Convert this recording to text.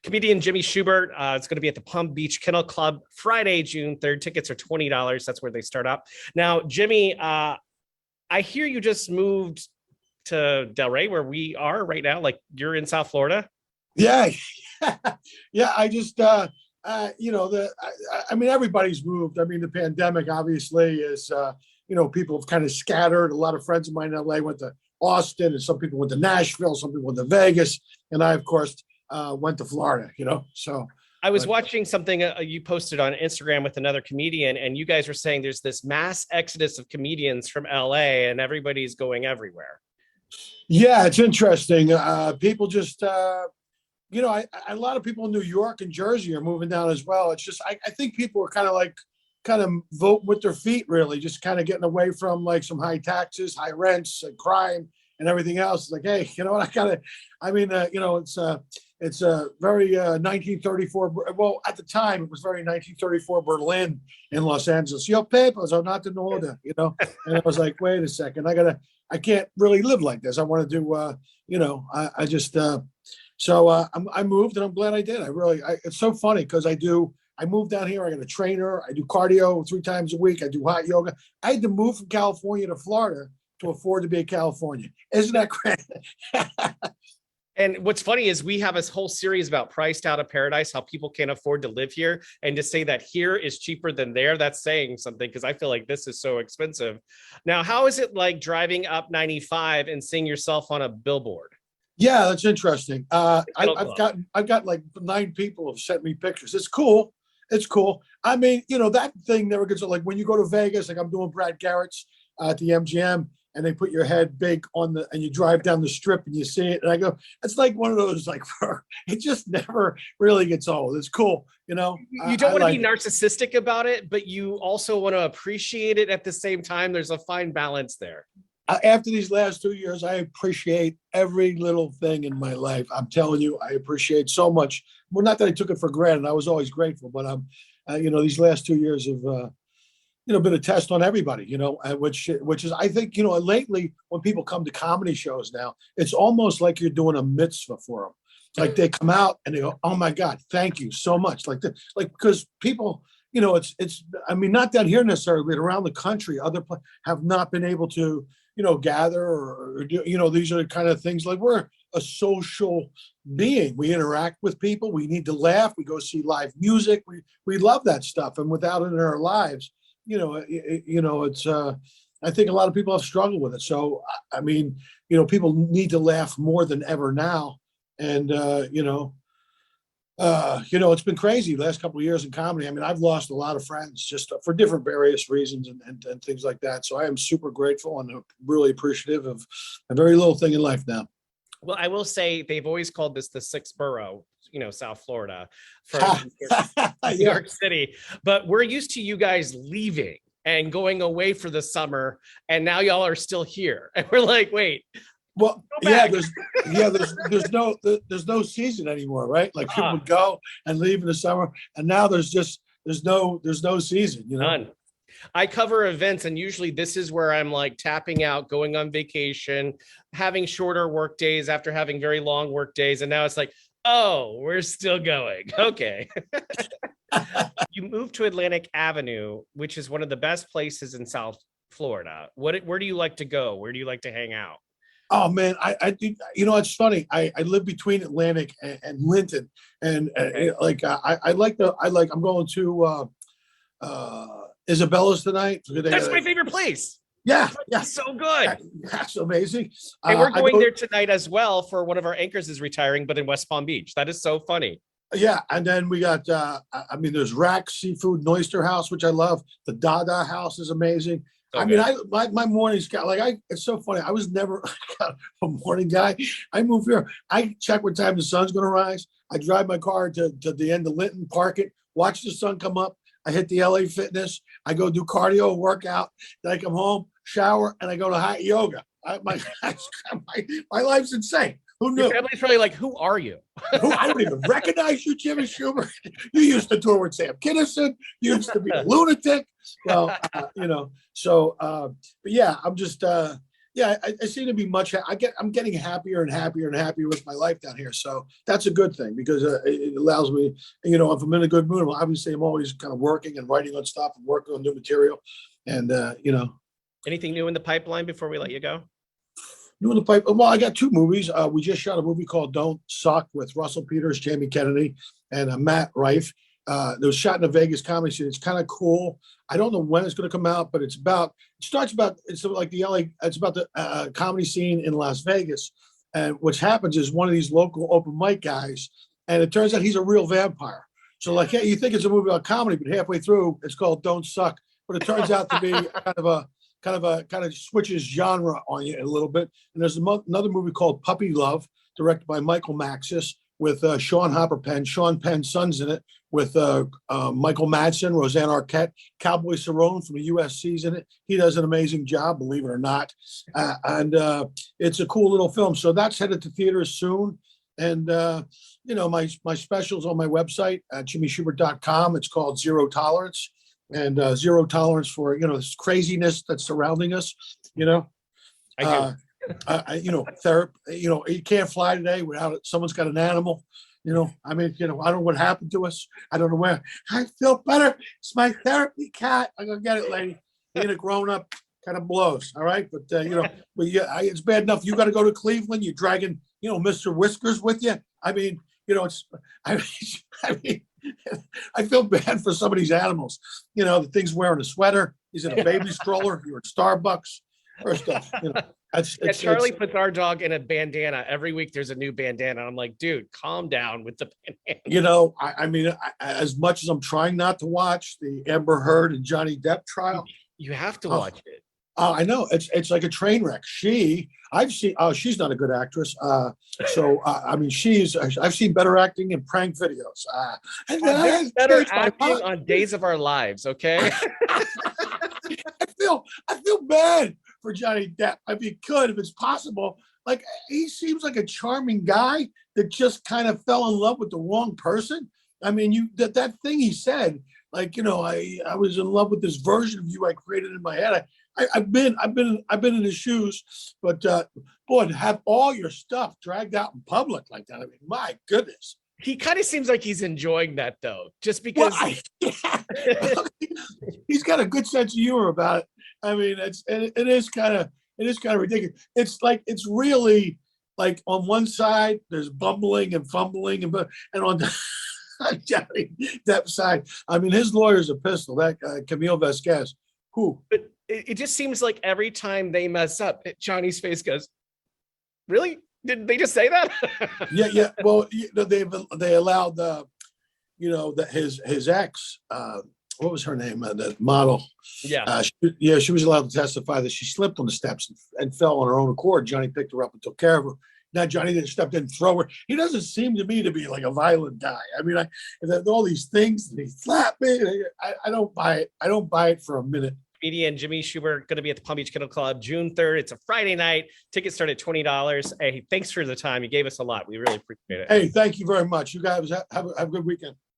comedian Jimmy Shubert. It's going to be at the Beach Kennel Club Friday, June 3rd. Tickets are $20. That's where they start up. Now, Jimmy, I hear you just moved to Delray, where we are right now. Like, you're in South Florida. Yeah, yeah. I just, I mean, everybody's moved. I mean, the pandemic obviously is, people have kind of scattered. A lot of friends of mine in LA went to Austin, and some people went to Nashville, some people went to Vegas, and I, of course, went to Florida. So I was watching something you posted on Instagram with another comedian, and you guys were saying there's this mass exodus of comedians from LA, and everybody's going everywhere. Yeah, it's interesting. People just, a lot of people in New York and Jersey are moving down as well. It's just, I think people are kind of vote with their feet, really, just kind of getting away from like some high taxes, high rents, and crime, and everything else. It's like, hey, you know what? It's a very 1934. Well, at the time, it was very 1934 Berlin in Los Angeles. Your papers are not in order, And I was like, wait a second, I can't really live like this. I want to do, I moved, and I'm glad I did. It's so funny because I moved down here. I got a trainer. I do cardio 3 times a week. I do hot yoga. I had to move from California to Florida to afford to be in California. Isn't that great? And what's funny is we have this whole series about priced out of paradise, how people can't afford to live here. And to say that here is cheaper than there, that's saying something, because I feel like this is so expensive. Now, how is it like driving up 95 and seeing yourself on a billboard? Yeah, that's interesting. I've got like 9 people have sent me pictures. It's cool. It's cool. I mean, that thing never gets, like when you go to Vegas, like I'm doing Brad Garrett's at the MGM, and they put your head big and you drive down the strip and you see it. And I go, it's like one of those, like, it just never really gets old. It's cool. You don't want to be narcissistic about it, but you also want to appreciate it at the same time. There's a fine balance there. After these last 2 years, I appreciate every little thing in my life. I'm telling you, I appreciate so much. Well, not that I took it for granted. I was always grateful, but these last 2 years have, been a test on everybody, which is, I think, lately when people come to comedy shows now, it's almost like you're doing a mitzvah for them. Like they come out and they go, oh my God, thank you so much. Because people, it's, I mean, not down here necessarily, but around the country, have not been able to, gather or do, these are the kind of things, like we're a social being. We interact with people. We need to laugh. We go see live music. We love that stuff. And without it in our lives, it's, I think a lot of people have struggled with it. So, I mean, people need to laugh more than ever now. And, it's been crazy the last couple of years in comedy. I mean, I've lost a lot of friends just for different various reasons and things like that. So I am super grateful and really appreciative of a very little thing in life now. Well, I will say they've always called this the 6th borough, South Florida for New York City. But we're used to you guys leaving and going away for the summer. And now y'all are still here. And we're like, wait. Well, there's no season anymore, right? Like people would go and leave in the summer, and now there's no season, None. I cover events, and usually this is where I'm like tapping out, going on vacation, having shorter work days after having very long work days, and now it's like, oh, we're still going. Okay. You moved to Atlantic Avenue, which is one of the best places in South Florida. Where do you like to go? Where do you like to hang out? Oh man, I think it's funny. I live between Atlantic and Linton, and I'm going to Isabella's tonight. That's my favorite place. Yeah, so good. That's amazing. And we're going there tonight as well for one of our anchors is retiring, but in West Palm Beach. That is so funny. Yeah, and then we got there's Rack Seafood and Oyster House, which I love. The Dada House is amazing. My mornings it's so funny. I was never a morning guy. I move here. I check what time the sun's going to rise. I drive my car to the end of Linton, park it, watch the sun come up. I hit the LA Fitness. I go do cardio, workout. Then I come home, shower, and I go to hot yoga. My life's insane. Who knew? Your family's probably like, who are you? I don't even recognize you, Jimmy Shubert. You used to tour with Sam Kinison. You used to be a lunatic. Well, but yeah, I'm just, Yeah, I seem to be I'm getting happier and happier and happier with my life down here. So that's a good thing because it allows me, if I'm in a good mood, obviously I'm always kind of working and writing on stuff and working on new material. And, Anything new in the pipeline before we let you go? new in the pipe. Well, I got two movies. We just shot a movie called Don't Suck with Russell Peters, Jamie Kennedy, and Matt Rife. It was shot in a Vegas comedy scene. It's kind of cool. I don't know when it's going to come out, but it's like the LA, it's about the comedy scene in Las Vegas. And what happens is one of these local open mic guys, and it turns out he's a real vampire. So like, hey, you think it's a movie about comedy, but halfway through it's called Don't Suck. But it turns out to be kind of switches genre on you a little bit. And there's another movie called Puppy Love, directed by Michael Maxis, with Sean Penn's son's in it, with Michael Madsen, Roseanne Arquette, Cowboy Cerrone from the USC's in it. He does an amazing job, believe it or not. And it's a cool little film. So that's headed to theaters soon. And, my specials on my website, jimmyshubert.com. It's called Zero Tolerance, and zero tolerance for, this craziness that's surrounding us, I do. therapy, you can't fly today without it. Someone's got an animal, I don't know what happened to us. I don't know where. I feel better. It's my therapy cat. I'm going to get it, lady. Being a grown up kind of blows. All right. But, it's bad enough. You got to go to Cleveland. You're dragging, Mr. Whiskers with you. I mean, I feel bad for some of these animals. The thing's wearing a sweater. He's in a baby stroller. You're at Starbucks. First off, Charlie puts our dog in a bandana. Every week there's a new bandana. I'm like, dude, calm down with the bandana. As much as I'm trying not to watch the Amber Heard and Johnny Depp trial, you have to watch it. I know it's like a train wreck. She's not a good actress. I've seen better acting in prank videos. Better acting on Days of Our Lives. Okay. I feel bad for Johnny Depp. I mean, if it's possible. Like, he seems like a charming guy that just kind of fell in love with the wrong person. I mean, that thing he said, like, I was in love with this version of you I created in my head. I've been in his shoes, but boy, to have all your stuff dragged out in public like that, I mean, my goodness. He kind of seems like he's enjoying that though, just because he's got a good sense of humor about it. I mean, it is kind of ridiculous. It's really like on one side there's bumbling and fumbling and on Johnny Depp's side, I mean, his lawyer's a pistol. That Camille Vasquez, But it just seems like every time they mess up, Johnny's face goes, "Really? Did they just say that?" Yeah. Well, they allowed his ex. What was her name? The model. Yeah. She was allowed to testify that she slipped on the steps and fell on her own accord. Johnny picked her up and took care of her. Now Johnny didn't step in and throw her. He doesn't seem to me to be like a violent guy. I mean, all these things and he slapped me. I don't buy it. I don't buy it for a minute. Comedian Jimmy Shubert going to be at the Beach Kennel Club June 3rd. It's a Friday night. Tickets start at $20. Hey, thanks for the time. You gave us a lot. We really appreciate it. Hey, thank you very much. You guys have a good weekend.